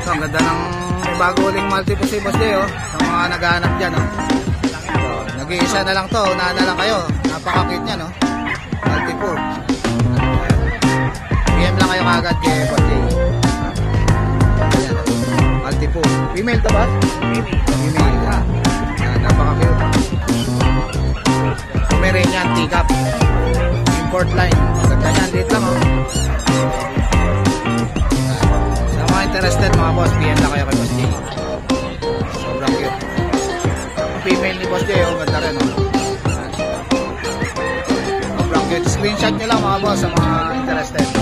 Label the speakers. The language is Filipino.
Speaker 1: So, ang ganda ng bago uling multiple si Boss Jay, oh. Sa mga naghahanap dyan, oh. So, nag-iisa na lang to, unahan na lang kayo. Napaka-cute niya, no? Multiple. PM lang kayo kagad kay Boss Jay. Ayan, multiple. Female to ba? Female. Ayan, napaka-cute. Pomeranian teacup. Import line. Ganda yan, dito lang, oh. Sa mga interested mga boss, PM lang kayo kay Boss Jay. Sobrang cute. Female ni Boss Jay, oh, ganda rin, oh. Sobrang cute. Screenshot nyo lang mga boss sa mga interested.